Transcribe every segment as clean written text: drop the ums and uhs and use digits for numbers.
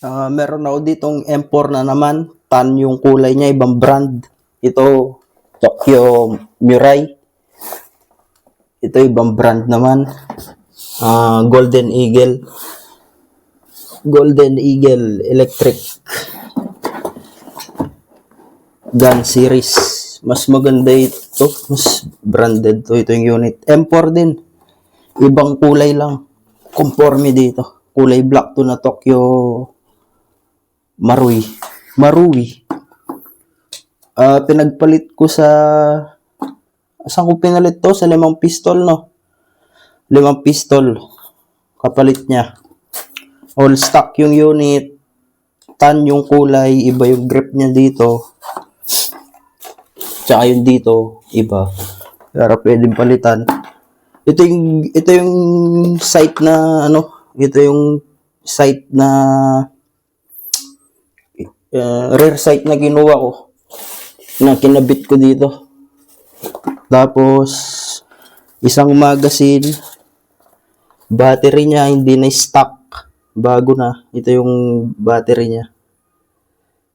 Meron ako ditong M4 na naman. Tan yung kulay niya, ibang brand. Ito, Tokyo Mirai. Ito, ibang brand naman. Golden Eagle. Golden Eagle Electric Gun Series. Mas maganda ito. Mas branded to. Ito yung unit. M4 din. Ibang kulay lang. Conforme dito. Kulay black to na Tokyo Marui. Pinagpalit ko sa... Saan ko pinalit to? Sa 5 pistol, no? 5 pistol. Kapalit niya. All stock yung unit. Tan yung kulay. Iba yung grip niya dito. Tsaka yung dito. Iba. Pero pwedeng palitan. Ito yung site na ano. Ito yung site na rare site na kinuha ko. Na kinabit ko dito. Tapos isang magazine. Battery niya hindi na stock. Bago na. Ito yung battery niya.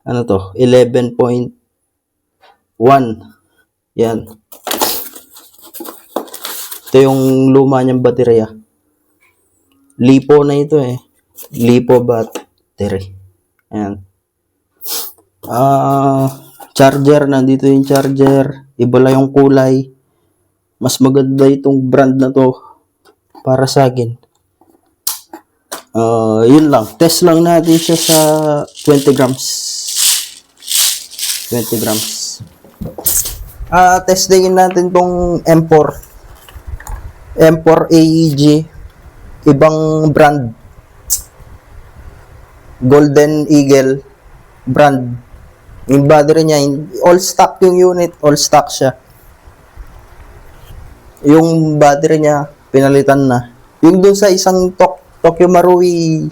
Ano to? 11.1. Yan. Ito yung luma niyang baterya. Lipo na ito eh. Lipo battery. Ayan. Charger. Nandito yung charger. Iba lang yung kulay. Mas maganda itong brand na to para sa akin. Yun lang. Test lang natin siya sa 20 grams. 20 grams. Testingin natin tong M4. M4 AEG. Ibang brand. Golden Eagle brand. Yung battery niya, all stock yung unit. All stock siya. Yung battery niya, pinalitan na. Yung dun sa isang Tokyo Marui,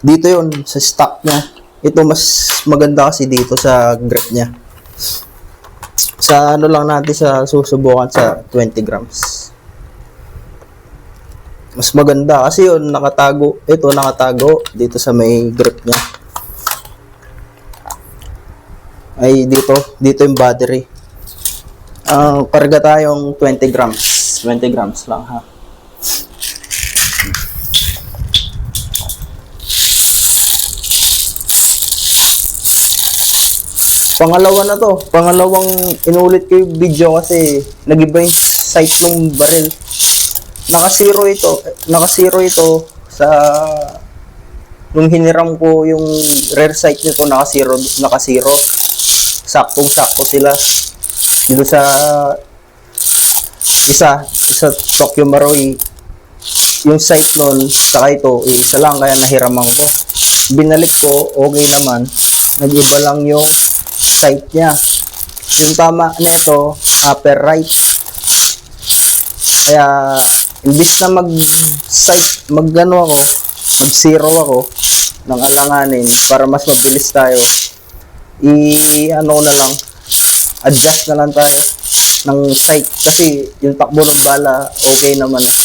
dito yun, sa stock niya. Ito mas maganda kasi dito sa grip niya. Sa ano lang natin sa susubukan sa 20 grams. Mas maganda kasi yun nakatago. Ito nakatago dito sa may grip niya. Ay dito yung battery. Karga tayong 20 grams. 20 grams lang ha. Pangalawa na to. Pangalawang inulit ko yung video kasi nag-iba yung sight ng baril. Naka-zero ito sa nung hiniram ko yung rare sight nito naka-zero. Saktong-sakto sila. Dito sa sa Tokyo Marui yung sight nun saka ito isa lang kaya nahiraman ko. Binalik ko, okay naman. Nag-iba lang yung sight niya. Yung tama nito, upper right. Kaya imbis na mag-zero ako ng alanganin para mas mabilis tayo. Adjust na lang tayo ng sight kasi yung takbo ng bala okay naman eh.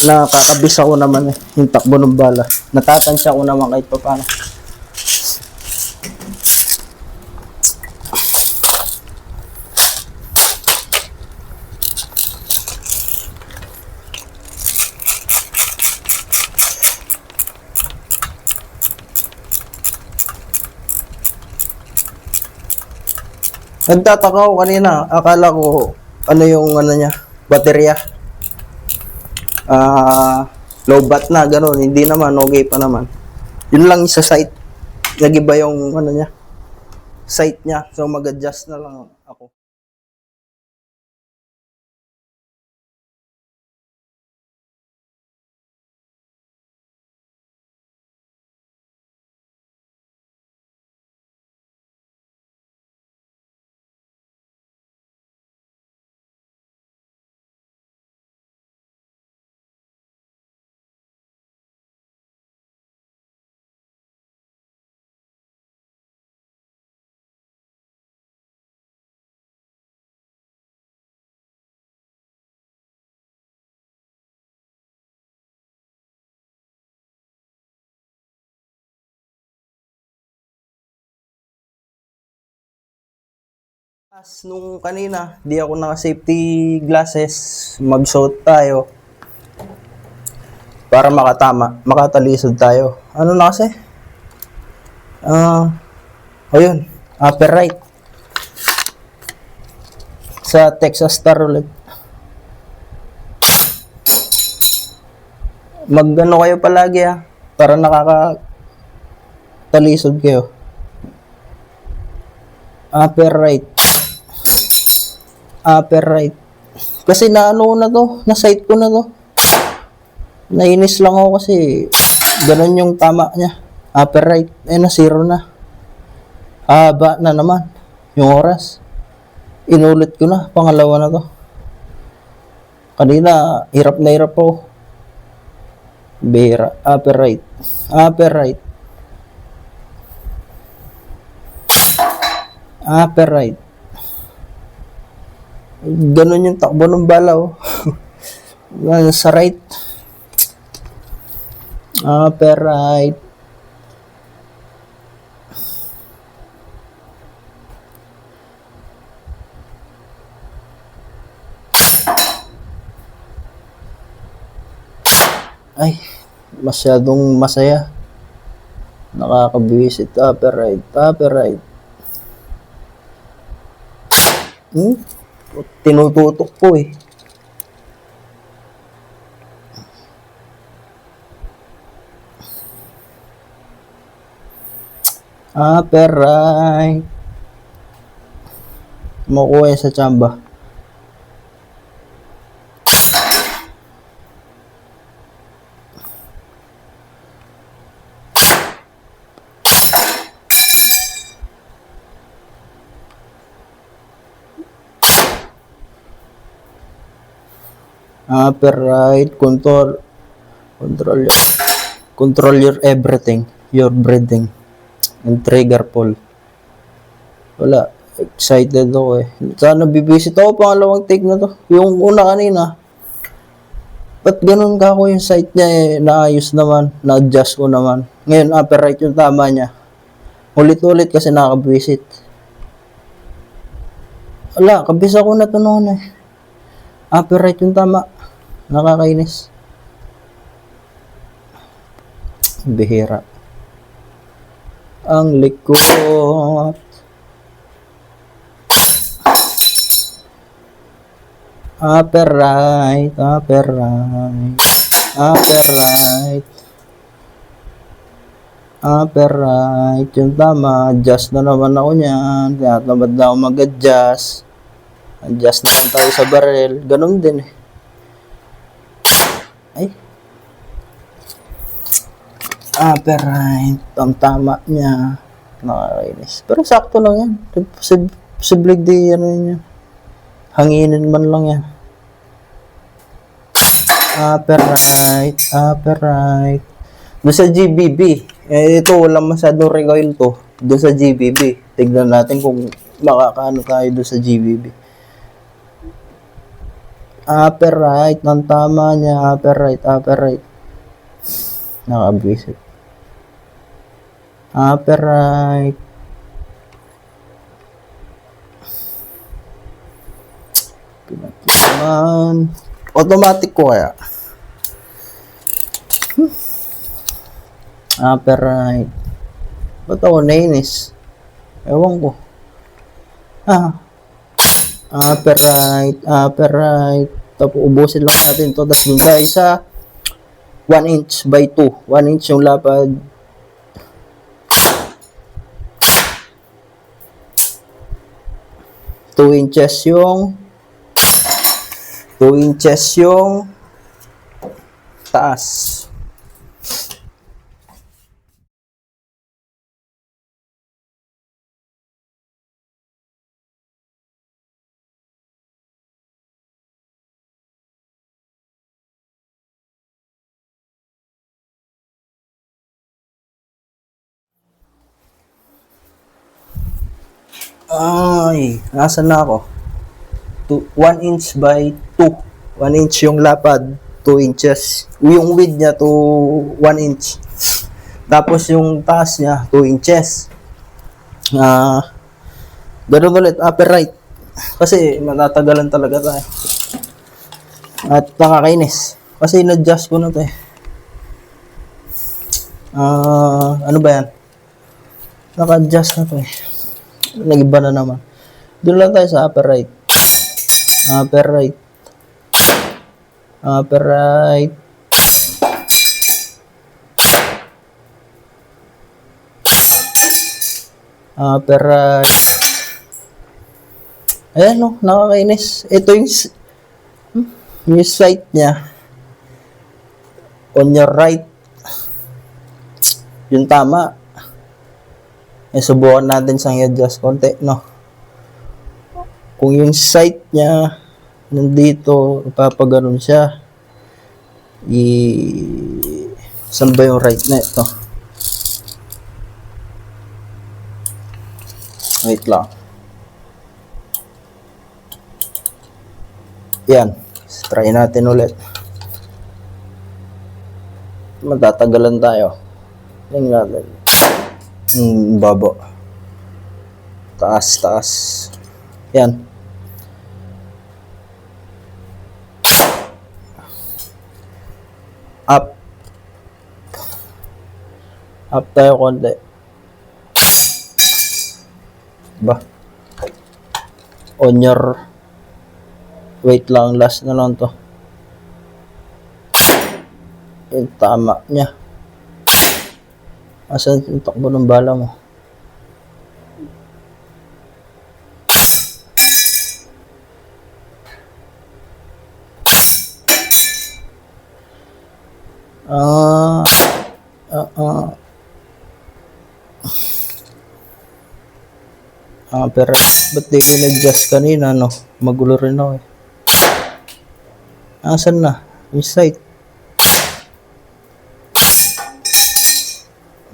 Nakakabisa ko naman eh yung takbo ng bala. Natatansya ko naman kahit pa paano. Nagtataka ako kanina, akala ko ano yung ano niya, baterya. Low bat na, gano'n. Hindi naman, okay pa naman. Yun lang sa sight. Nagiba yung ano niya, sight niya. So mag-adjust na lang ako. Nung kanina, di ako naka-safety glasses, mag-suot tayo para makatalisod tayo. Ano na kasi? Ayun, upper right. Sa Texas Star ulit. Mag-ano kayo palagi para nakakatalisod kayo. Upper right. Upper right. Kasi naano na to, na-sight ko na to. Nainis lang ako kasi ganun yung tama niya. Upper right. Na zero na. Haba na naman yung oras. Inulit ko na, pangalawa na to. Kanina, hirap na hirap ako. Bihira. Upper right. Upper right. Upper right. Ganun yung takbo ng bala, oh. Sa right. Upper right. Ay, masyadong masaya. Nakakabisit. Upper right. Upper right. Tinututok ko eh. Upper right. Makuha sa tsamba. Upper right, control your everything, your breathing, and trigger pull. Wala, excited ako eh. Sana bibisit ako pangalawang take na to. Yung una kanina, ba't ganun ka ako yung sight niya eh, naayos naman, na-adjust ko naman. Ngayon, upper right yung tama niya. Ulit-ulit kasi nakakabisit. Wala, kabisa ko na to noon eh. Upper right yung tama. Nakakainis. Bihira. Ang likot. Upper right. Upper right. Upper right. Upper right. Yung tama. Adjust na naman ako niyan. Tinatamad na ako mag-adjust. Adjust naman tayo sa barrel. Ganun din eh. Ay. Upper right. Ang tama niya. Nakakainis. Pero sakto lang yan. Posible di ano yun. Hanginin man lang yan. Upper right. Upper right. Doon sa GBB. Ito walang masyadong recoil to. Doon sa GBB. Tignan natin kung makakaano tayo doon sa GBB. Upper right, ng tama niya, upper right, upper right. Nakabisit. Upper right. Pinagkiman. Automatic ko kaya. Upper right. Ba't ako nainis? Ewan ko. Upper right, upper right. Tapos ubusin lang natin to. Tapos dun tayo sa 1 inch by 2. 1 inch yung lapad. Two inches yung taas. Ay, nasa na ako? 1 inch by 2. 1 inch yung lapad, 2 inches. Yung width niya to 1 inch. Tapos yung taas niya, 2 inches. Ganun ulit, upper right. Kasi matatagalan talaga tayo. At nakakainis. Kasi in-adjust ko na to eh. Ano ba yan? Naka-adjust na to eh. Nag-iba na naman. Doon lang tayo sa upper right. Upper right. Upper right. Upper right. Ayan no, nakakainis. Ito yung sight niya. On your right. Yung tama. Subukan natin siyang i-adjust konti, no? Kung yung sight niya nandito, ipapaganon siya. Saan ba yung right na ito? Wait lang. Yan. Try natin ulit. Matatagalan tayo. Tingnan natin. Baba. Taas, taas. Yan. Up. Up tayo konti. Ba? On your... Wait lang, last na lang to. Yung tama niya. Asan yung takbo ng bala mo? Pero ba't di ko nag-adjust kanina, no? Magulo rin ako eh. Asan na? Yung site.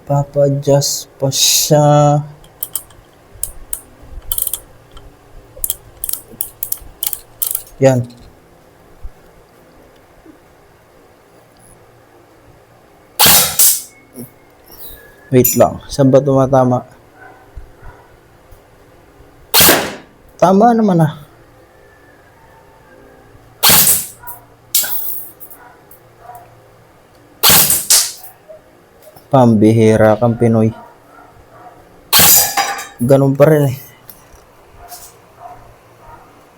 Papa-adjust pa siya. Yan. Wait lang. Saan ba tumatama? Tama naman ah. Pambihira kang Pinoy. Ganun pa rin eh.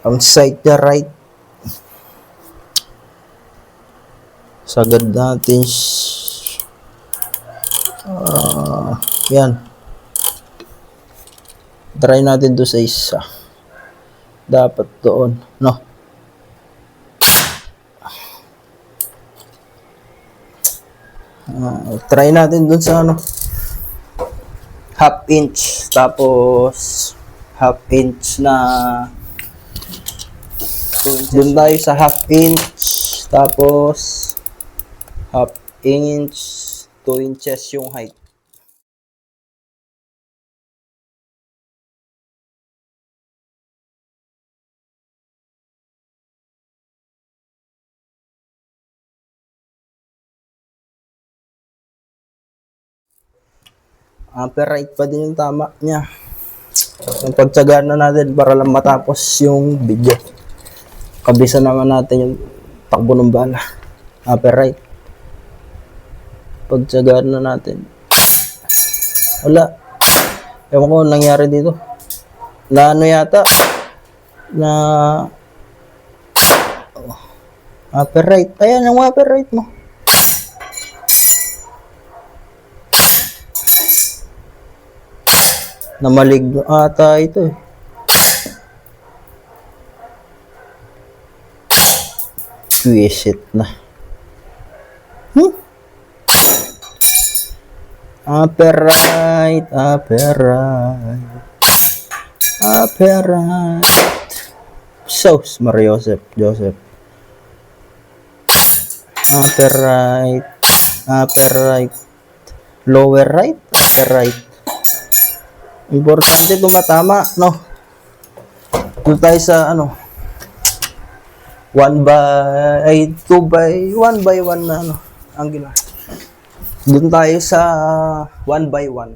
Ang side niya right. Sagad natin. Yan. Try natin to sa isa. Dapat doon. No. Try natin dun sa ano, half inch, tapos half inch na dun tayo sa half inch, tapos half inch, 2 inches yung height. Upper right pa din yung tama niya. Yung pagtsagaan na natin para lang matapos yung video. Kabisa naman natin yung takbo ng bala. Upper right. Pagtsagaan na natin. Wala. Ewan ko nangyari dito. Na ano yata? Na upper right. Ayan yung upper right mo. Namaligno ata ito eh. Visit na. Upper right, upper right. Upper right. Sos, Mario Joseph. Upper right, upper right. Lower right, upper right. Importante tumatama, no? Doon tayo sa ano, 1 by 1 na ano, angular. Doon tayo sa 1 by 1.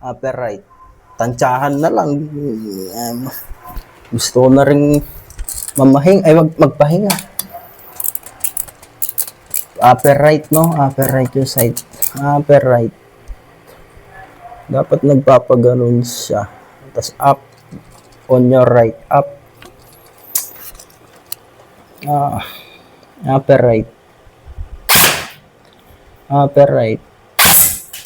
Upper right. Tansyahan na lang. Gusto ko na rin magpahinga. Upper right, no? Upper right yung side. Upper right. Dapat nagpapaganon siya. Tapos up. On your right. Up. Upper right. Upper right.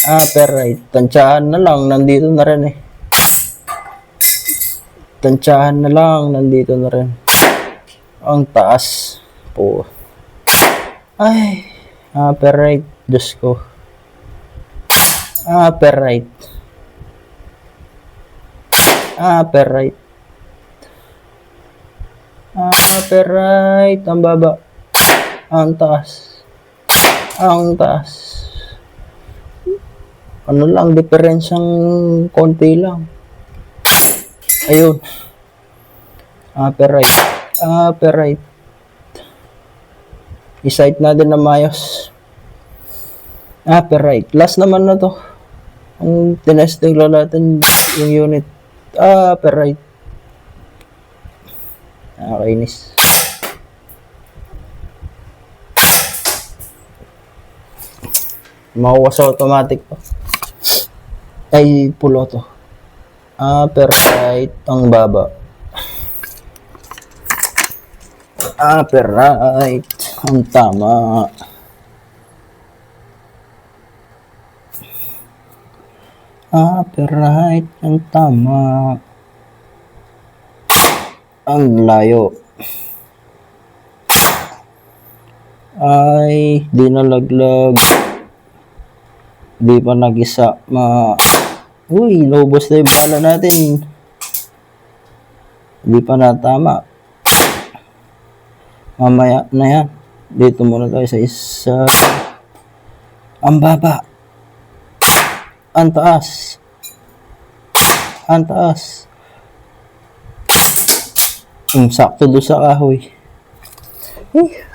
Upper right. Tansyahan na lang. Nandito na rin eh. Tansyahan na lang. Nandito na rin. Ang taas. Po. Ay. Upper right. Diyos ko. Upper right. Upper right. Upper right. Ang baba. Ang taas. Ang taas. Ano lang, diferensyang konti lang. Ayun. Upper right. Upper right. I-sight natin na mayos. Upper right. Last naman na to. Ang tinesting lang natin yung unit. Upper right. Nakakainis. Makuha sa automatic pa. Ay, pulo to. Upper right. Ang baba. Upper right. Ang tama. Upper right. Ang tama. Ang layo. Ay, di nalaglag. Di pa nag-isa. Uy, lobos na yung bala natin. Di pa natama. Mamaya na yan. Dito muna tayo sa isa. Ang baba. Ang taas. Ang taas. Sakto doon sa kahoy.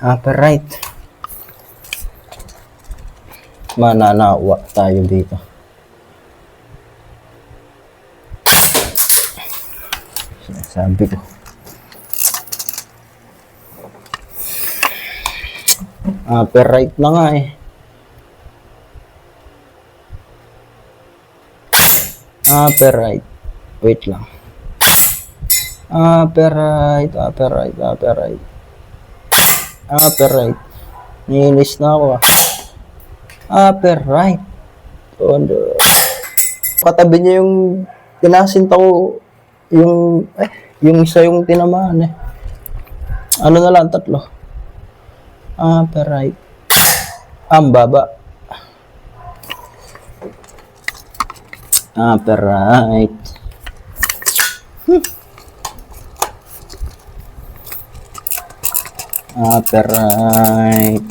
Upper right. Mananawa tayo dito. Sabi ko. Upper right na nga eh. Upper right. Wait lang. Upper right, upper right, upper right. Upper right. Niinis na ako ah. Upper right. Katabi niya yung tinasinta ko yung isa yung tinamaan eh. Ano na lang, tatlo. Upper right. Ang baba. Upper right. Upper right.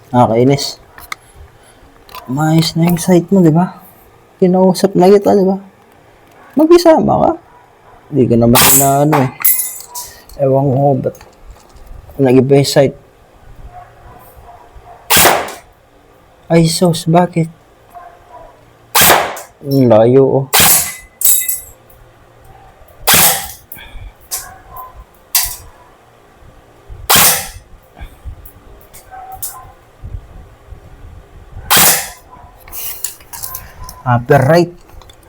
Nakakainis. Maayos na yung site mo, di ba? Kinausap na kita, di ba? Mag-isama ka. Hindi ka naman na ano eh. Ewan ko, ba't nag-iba yung site? Ay, sos, bakit? Ang layo oh. Upper right.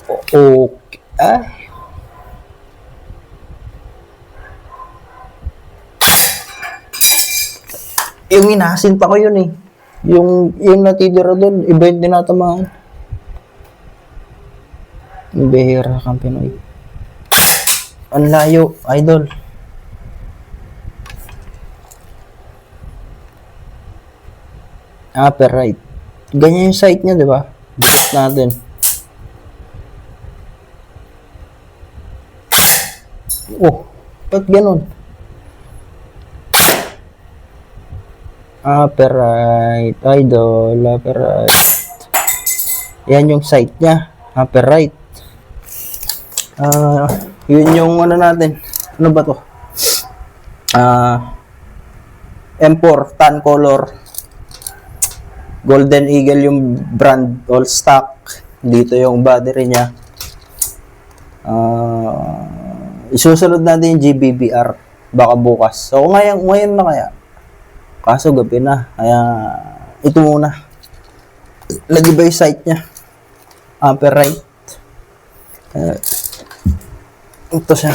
Okay. Ay. Yung inasinta ko yun eh. Yung natitira doon, iba yung tinatamaan. Yung bihira kang Pinoy. Ang layo, idol. Upper right. Ganyan yung site niya, di ba? Balik natin. Oh, ba't ganun? Upper right, idol, upper right. Yan yung site niya, upper right. Yun yung ano natin. Ano ba to? M4 tan color. Golden Eagle yung brand, all stock. Dito yung battery niya. Isusunod natin yung GBBR. Baka bukas. So, ngayon na kaya. Kaso gabi na. Kaya, ito muna. Lagi ba yung sight niya? Upper right. Ito siya.